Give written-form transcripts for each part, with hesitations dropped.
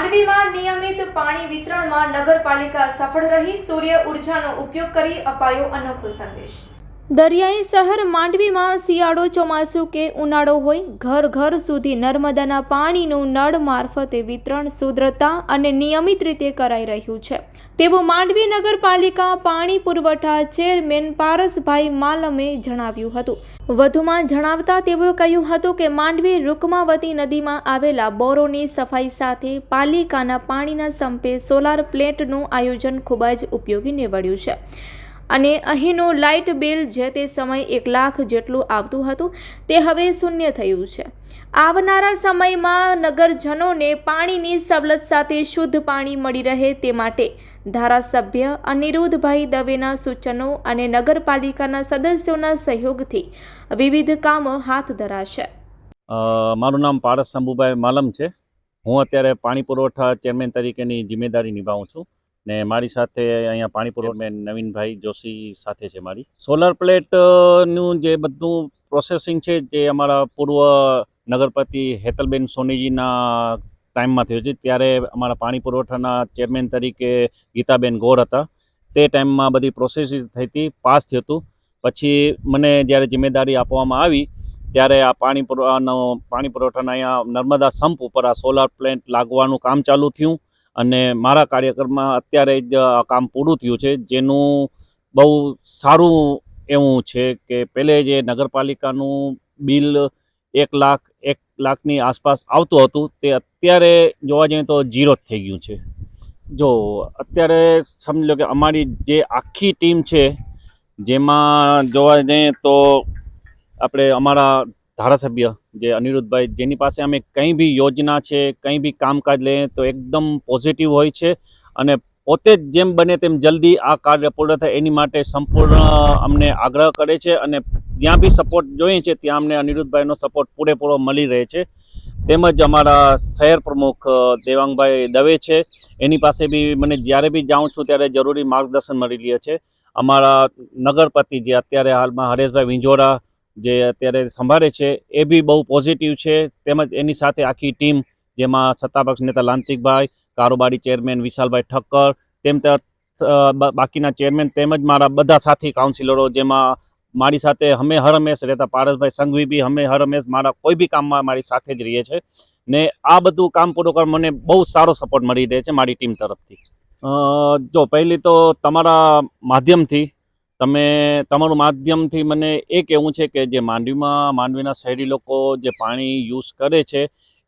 માંડવીમાં નિયમિત પાણી વિતરણમાં નગરપાલિકા સફળ રહી, સૂર્ય ઉર્જાનો ઉપયોગ કરી અપાયો અનોખો સંદેશ। દરિયાઈ શહેર માંડવીમાં શિયાળો, ચોમાસું કે ઉનાળો હોય, ઘર ઘર સુધી નર્મદાના પાણીનું નળ મારફતે વિતરણ સુદ્રતા અને નિયમિત રીતે કરાઈ રહ્યું છે તેવું માંડવી નગરપાલિકા પાણી પુરવઠા ચેરમેન પારસભાઈ માલમે જણાવ્યું હતું। વધુમાં જણાવતા તેઓએ કહ્યું હતું કે માંડવી રૂકમાવતી નદીમાં આવેલા બોરોની સફાઈ સાથે પાલિકાના પાણીના સંપે સોલાર પ્લેટનું આયોજન ખૂબ જ ઉપયોગી નીવડ્યું છે અને અહીંનું લાઇટ બિલ જે તે સમયે 1 લાખ જેટલું આવતું હતું તે હવે શૂન્ય થયું છે। આવનારા સમયમાં નગરજનોને પાણીની સવલત સાથે શુદ્ધ પાણી મળી રહે તે માટે ધારાસભ્ય અનિરુદ્ધભાઈ દવેના સૂચનો અને નગરપાલિકાના સદસ્યોના સહયોગથી વિવિધ કામો હાથ ધરાશે। મારું નામ પારસ શંભુભાઈ માલમ છે। હું અત્યારે પાણી પુરવઠા ચેરમેન તરીકેની જિમ્મેદારી નિભાવું છું ને મારી સાથે અહીંયા પાણી પુરવઠા નવીનભાઈ જોશી સાથે છે। મારી સોલાર પ્લેટનું જે બધું પ્રોસેસિંગ છે જે અમારા પૂર્વ નગરપતિ હેતલબેન સોનીજીના ટાઈમમાં થયું છે। ત્યારે અમારા પાણી પુરવઠાના ચેરમેન તરીકે ગીતાબેન ગોર હતા। તે ટાઈમમાં બધી પ્રોસેસિંગ થઈ હતી, પાસ થયું હતું। પછી મને જ્યારે જિમ્મેદારી આપવામાં આવી ત્યારે આ પાણી પુરવઠાના અહીંયા નર્મદા સંપ ઉપર આ સોલાર પ્લેન્ટ લાગવાનું કામ ચાલુ થયું અને મારા કાર્યક્રમમાં અત્યારે જ આ કામ પૂરું થયું છે, જેનું બહુ સારું એવું છે કે પહેલે જે નગરપાલિકાનું બિલ 1 લાખની આસપાસ આવતું હતું તે અત્યારે જોવા જઈએ તો 0 જ થઈ ગયું છે। જો અત્યારે સમજી લો કે અમારી જે આખી ટીમ છે જેમાં જોવા જઈએ તો આપણે અમારા ધારાસભ્ય જે અનિરુદ્ધભાઈ, જેની પાસે અમે કંઈ બી યોજના છે, કંઈ બી કામકાજ લઈએ તો એકદમ પોઝિટિવ હોય છે અને પોતે જ જેમ બને તેમ જલ્દી આ કાર્ય પૂર્ણ થાય એની માટે સંપૂર્ણ અમને આગ્રહ કરે છે અને જ્યાં બી સપોર્ટ જોઈએ છે ત્યાં અમને અનિરુદ્ધભાઈનો સપોર્ટ પૂરેપૂરો મળી રહે છે। તેમજ અમારા શહેર પ્રમુખ દેવાંગભાઈ દવે છે, એની પાસે બી મને જ્યારે બી જાઉં છું ત્યારે જરૂરી માર્ગદર્શન મળી રહે છે। અમારા નગરપતિ જે અત્યારે હાલમાં હરેશભાઈ વિંજોરા જે અત્યારે સંભાળે છે એ બી બહુ પોઝિટિવ છે। તેમજ એની સાથે આખી ટીમ જેમાં સત્તાપક્ષ નેતા લાંતિકભાઈ, કારોબારી ચેરમેન વિશાલભાઈ ઠક્કર, તેમ બાકીના ચેરમેન તેમજ મારા બધા સાથી કાઉન્સિલરો, જેમાં મારી સાથે હર હંમેશ રહેતા પારસભાઈ સંઘવી બી હર હંમેશ મારા કોઈ બી કામમાં મારી સાથે જ રહીએ છે ને આ બધું કામ પૂરું કરવા મને બહુ સારો સપોર્ટ મળી રહે છે મારી ટીમ તરફથી। જો પહેલી તો તમારા માધ્યમથી તમારું માધ્યમથી મને એ કહેવું છે કે જે માંડવીના શહેરી લોકો જે પાણી યુઝ કરે છે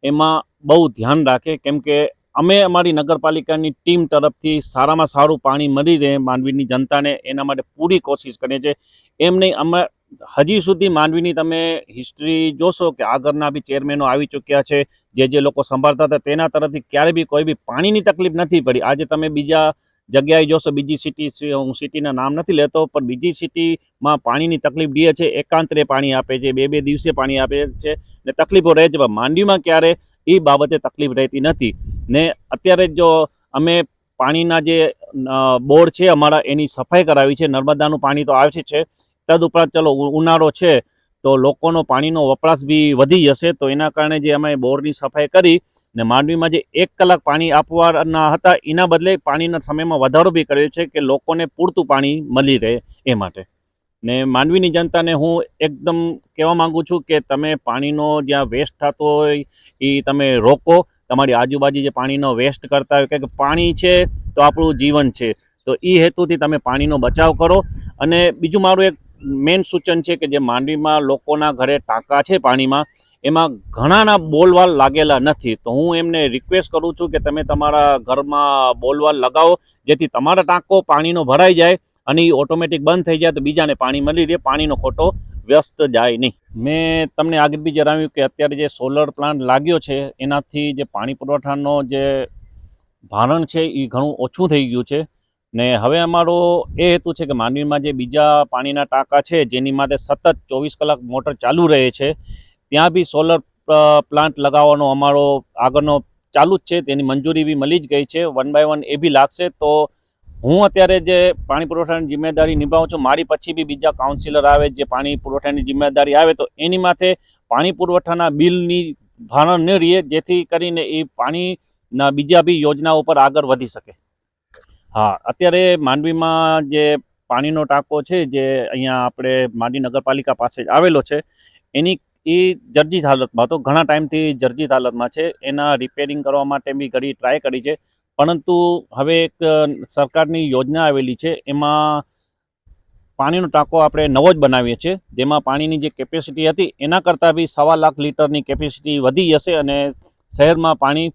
એમાં બહુ ધ્યાન રાખે, કેમ કે અમે અમારી નગરપાલિકાની ટીમ તરફથી સારામાં સારું પાણી મળી રહે માંડવીની જનતાને એના માટે પૂરી કોશિશ કરીએ છીએ। એમ નહીં, અમે હજી સુધી માંડવીની તમે હિસ્ટ્રી જોશો કે આગળના બી ચેરમેનો આવી ચૂક્યા છે, જે લોકો સંભાળતા હતા તેના તરફથી ક્યારે બી કોઈ બી પાણીની તકલીફ નથી પડી। આજે તમે બીજા જગ્યાએ જોશો, બીજી સિટી, હું સિટીના નામ નથી લેતો, પણ બીજી સિટીમાં પાણીની તકલીફ રહે છે, એકાંતરે પાણી આપે છે, 2 દિવસે પાણી આપે છે ને તકલીફો રહે છે, પણ માંડવીમાં ક્યારે એ બાબતે તકલીફ રહેતી નથી। ને અત્યારે જો અમે પાણીના જે બોર છે અમારા એની સફાઈ કરાવી છે। નર્મદાનું પાણી તો આવે છે, તદુપરાંત ચલો ઉનાળો છે તો લોકોનો પાણીનો વપરાશ બી વધી જશે, તો એના કારણે જે અમે બોરની સફાઈ કરી ને માંડવીમાં જે 1 કલાક પાણી આપવાના હતા એના બદલે પાણીના સમયમાં વધારો બી કર્યો છે કે લોકોને પૂરતું પાણી મળી રહે એ માટે। ને માંડવીની જનતાને હું એકદમ કહેવા માગું છું કે તમે પાણીનો જ્યાં વેસ્ટ થતો હોય એ તમે રોકો। તમારી આજુબાજુ જે પાણીનો વેસ્ટ કરતા હોય, કે પાણી છે તો આપણું જીવન છે, તો એ હેતુથી તમે પાણીનો બચાવ કરો। અને બીજું મારું એક મેઇન સૂચન છે કે જે માંડવીમાં લોકોના ઘરે ટાંકા છે પાણીમાં, એમાં ઘણાના બોલવાલ લાગેલા નથી, તો હું એમને રિક્વેસ્ટ કરું છું કે તમે તમારા ઘરમાં બોલવાલ લગાવો, જેથી તમારા ટાંકો પાણીનો ભરાઈ જાય અને એ ઓટોમેટિક બંધ થઈ જાય તો બીજાને પાણી મળી રહે, પાણીનો ખોટો વ્યસ્ત જાય નહીં। મેં તમને આગળ બી જણાવ્યું કે અત્યારે જે સોલર પ્લાન્ટ લાગ્યો છે એનાથી જે પાણી પુરવઠાનો જે ભારણ છે એ ઘણું ઓછું થઈ ગયું છે ને હવે અમારો એ હેતુ છે કે માંડવીમાં જે બીજા પાણીના ટાંકા છે જેની માટે સતત 24 કલાક મોટર ચાલુ રહે છે, ત્યાં બી સોલર પ્લાન્ટ લગાવવાનો અમારો આગળનો ચાલુ જ છે। તેની મંજૂરી બી મળી જ ગઈ છે, 1 by 1 એ બી લાગશે। તો હું અત્યારે જે પાણી પુરવઠાની જિમ્મેદારી નિભાવું છું, મારી પછી બી બીજા કાઉન્સિલર આવે જે પાણી પુરવઠાની જિમ્મેદારી આવે તો એની માથે પાણી પુરવઠાના બિલની ભારણ ન રહે, જેથી કરીને એ પાણી ના બીજા બી યોજનાઓ પર આગળ વધી શકે. હા, અત્યારે માંડવીમાં જે પાણીનો ટાંકો છે જે અહીંયા આપણે માંડવી નગરપાલિકા પાસે જ આવેલો છે એની એ જર્જરિત હાલતમાં હતો, ઘણા ટાઈમથી જર્જરિત હાલતમાં છે. એના રિપેરિંગ કરવા માટે બી ઘણી ટ્રાય કરી છે, પરંતુ હવે એક સરકારની યોજના આવેલી છે એમાં પાણીનો ટાંકો આપણે નવો જ બનાવીએ છીએ, જેમાં પાણીની જે કેપેસિટી હતી એના કરતાં બી 1.25 લાખ લીટરની કેપેસિટી વધી જશે અને શહેરમાં પાણી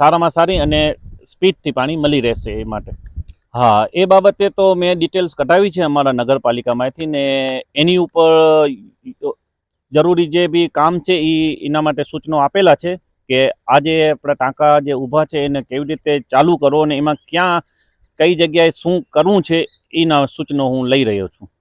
સારામાં સારી અને સ્પીડથી પાણી મળી રહેશે એ માટે. હા, એ બાબતે તો મેં ડિટેલ્સ કઢાવી છે અમારા નગરપાલિકામાંથી ને એની ઉપર જરૂરી જે બી કામ છે એના માટે સૂચનો આપેલા છે કે આજે આપણા ટાંકા જે ઊભા છે એને કેવી રીતે ચાલુ કરો અને એમાં ક્યાં કઈ જગ્યાએ શું કરવું છે એના સૂચનો હું લઈ રહ્યો છું.